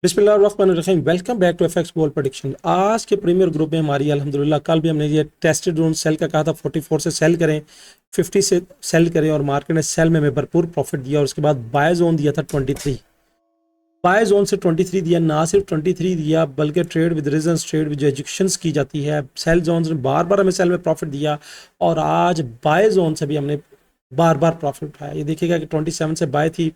बिस्मिल्लाहिर्रहमानिर्रहीम। Welcome back to FX gold prediction. आज के प्रीमियर ग्रुप में हमारी अल्हम्दुलिल्लाह कल भी हमने ये टेस्टेड जोन सेल का कहा था, 44 से सेल करें, 50 से सेल करें और मार्केट ने सेल में हमें भरपूर प्रॉफिट दिया। और उसके बाद बाय जोन दिया था 23, बाय जोन से 23 दिया। ना सिर्फ 23 दिया बल्कि trade with reasons, trade with educations की जाती है। सेल जोन से बार बार हमें सेल में प्रॉफिट दिया और आज बाय जोन से भी हमने बार बार प्रॉफिट उठाया। ये देखिएगा कि 27 से बाय थी,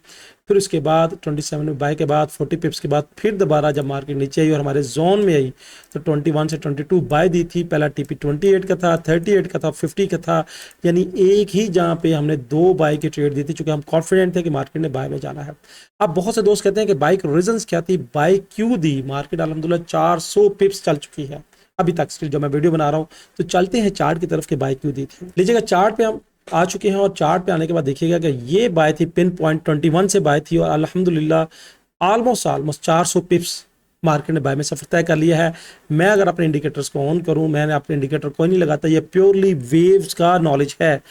फिर उसके बाद 27 में बाय के बाद 40 पिप्स के बाद फिर दोबारा जब मार्केट नीचे आई और हमारे जोन में आई तो 21 से 22 बाय दी थी। पहला टीपी 28 का था, 38 का था, 50 का था, यानी एक ही जहाँ पे हमने दो बाय की ट्रेड दी थी, चूंकि हम कॉन्फिडेंट थे कि मार्केट ने बाय में जाना है। अब बहुत से दोस्त कहते हैं कि बाय की रीजंस क्या थी, बाय क्यों दी। मार्केट अल्हम्दुलिल्लाह 400 पिप्स चल चुकी है अभी तक। स्टिल जब मैं वीडियो बना रहा हूँ तो चलते हैं चार्ट की तरफ के बाय क्यों दी थी। लीजिएगा चार्ट पे हम आ चुके हैं और चार्ट पे आने के बाद देखिएगा कि ये बाय थी, पिन पॉइंट 21 से बाय थी और अल्हम्दुलिल्लाह ऑलमोस्ट 400 पिप्स मार्केट ने बाय में सफर तय कर लिया है। मैं अगर अपने इंडिकेटर्स को ऑन करूं, मैंने अपने इंडिकेटर कोई नहीं लगाता, ये प्योरली वेव्स का नॉलेज है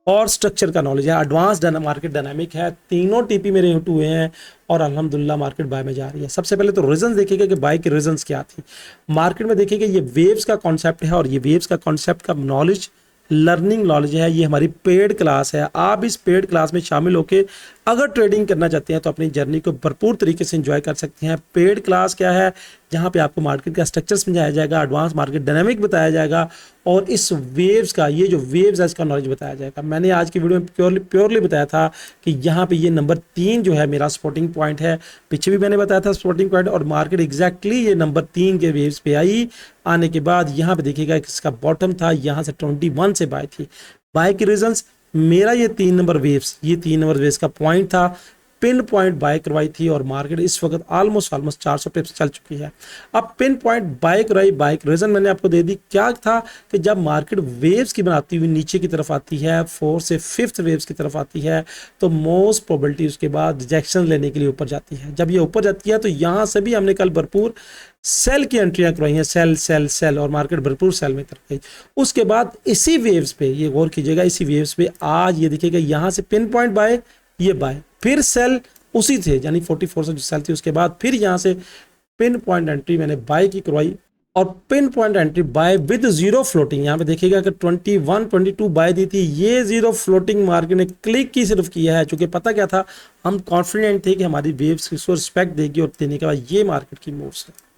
और स्ट्रक्चर का नॉलेज है। एडवांस मार्केट डायनामिक है, तीनों टीपी मेरे हिट हुए हैं और अल्हम्दुलिल्लाह मार्केट बाय में जा रही है। सबसे पहले तो रीजंस देखिएगा कि बाय के रीजंस क्या थी। मार्केट में देखिएगा ये वेव्स का कॉन्सेप्ट है और ये वेव्स का कॉन्सेप्ट का नॉलेज लर्निंग नॉलेज है। ये हमारी पेड क्लास है। आप इस पेड क्लास में शामिल होकर अगर ट्रेडिंग करना चाहते हैं तो अपनी जर्नी को भरपूर तरीके से एंजॉय कर सकते हैं। पेड क्लास क्या है, जहां पे आपको मार्केट का स्ट्रक्चर समझाया जाएगा, एडवांस मार्केट डायनामिक बताया जाएगा और इस वेव्स का, ये जो वेव्स है इसका नॉलेज बताया जाएगा। मैंने आज की वीडियो में प्योरली बताया था कि यहाँ पे ये नंबर 3 जो है मेरा सपोर्टिंग पॉइंट है। पीछे भी मैंने बताया था सपोर्टिंग पॉइंट और मार्केट एग्जैक्टली ये नंबर 3 के वेव्स पे आई। आने के बाद यहाँ पे देखिएगा इसका बॉटम था, यहाँ से 21 से बाय थी। बाय की रीजंस, मेरा ये 3 नंबर वेव्स, ये 3 नंबर वेव्स का पॉइंट था, पिन पॉइंट बाय करवाई थी और मार्केट इस वक्त ऑलमोस्ट 400 पिप्स चल चुकी है। अब पिन पॉइंट बाय करवाई, बाय की रीजन मैंने आपको दे दी। क्या था कि जब मार्केट वेव्स की बनाती हुई नीचे की तरफ आती है, 4 से 5th वेव्स की तरफ आती है, तो मोस्ट प्रोबेबिलिटी उसके बाद रिजेक्शन लेने के लिए ऊपर जाती है। जब ये ऊपर जाती है तो यहाँ से भी हमने कल भरपूर सेल की एंट्रियां करवाई हैं, सेल सेल सेल, और मार्केट भरपूर सेल में तरफ गई। उसके बाद इसी वेव्स पे, ये गौर कीजिएगा, इसी वेव्स पे आज ये देखिएगा यहाँ से पिन पॉइंट बाय, ये बाय, फिर सेल उसी थे, यानी 44 से जो सेल थी उसके बाद फिर यहाँ से पिन पॉइंट एंट्री मैंने बाय की करवाई और pin point entry buy with zero floating. यहाँ पे देखिएगा कि 21 22 बाय दी थी, ये जीरो फ्लोटिंग मार्केट ने क्लिक की सिर्फ किया है। चूंकि पता क्या था, हम कॉन्फिडेंट थे कि हमारी वेव्स इसको रिस्पेक्ट देगी और देने के बाद ये मार्केट की मूव्स है।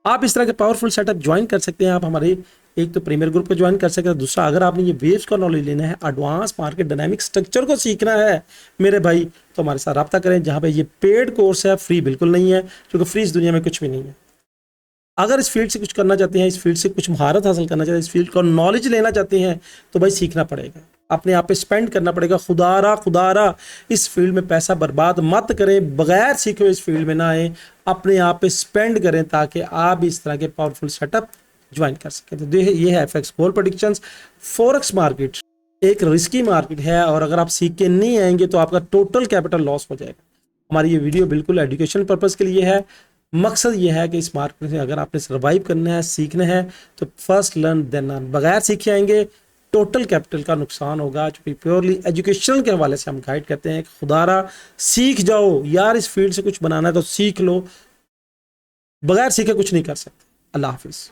आप इस तरह के पावरफुल सेटअप ज्वाइन कर सकते हैं। आप हमारे एक तो प्रीमियर ग्रुप को ज्वाइन कर सकते हैं, दूसरा अगर आपने ये वेव्स का नॉलेज लेना है, एडवांस मार्केट डायनामिक स्ट्रक्चर को सीखना है मेरे भाई, तो हमारे साथ रब्ता करें। जहां पे ये पेड कोर्स है, फ्री बिल्कुल नहीं है, क्योंकि फ्री इस दुनिया में कुछ भी नहीं है। अगर इस फील्ड से कुछ करना चाहते हैं, इस फील्ड से कुछ महारत हासिल करना चाहते हैं, इस फील्ड का नॉलेज लेना चाहते हैं, तो भाई सीखना पड़ेगा, अपने आप पे स्पेंड करना पड़ेगा। खुदारा इस फील्ड में पैसा बर्बाद मत करें, बगैर सीखे हुए इस फील्ड में ना आए, अपने आप पे स्पेंड करें ताकि आप इस तरह के पावरफुल सेटअप ज्वाइन कर सकें। तो ये है FX gold predictions. Forex market एक रिस्की मार्केट है और अगर आप सीख के नहीं आएंगे तो आपका टोटल कैपिटल लॉस हो जाएगा। हमारी ये वीडियो बिल्कुल एजुकेशन पर्पज़ के लिए है। मकसद ये है कि इस मार्केट में अगर आपने सर्वाइव करना है, सीखना है, तो फर्स्ट लर्न देन अर्न। बगैर सीखे आएंगे टोटल कैपिटल का नुकसान होगा। क्योंकि प्योरली एजुकेशन के हवाले से हम गाइड करते हैं कि खुदारा सीख जाओ यार, इस फील्ड से कुछ बनाना है तो सीख लो, बगैर सीखे कुछ नहीं कर सकते। अल्लाह हाफिज़।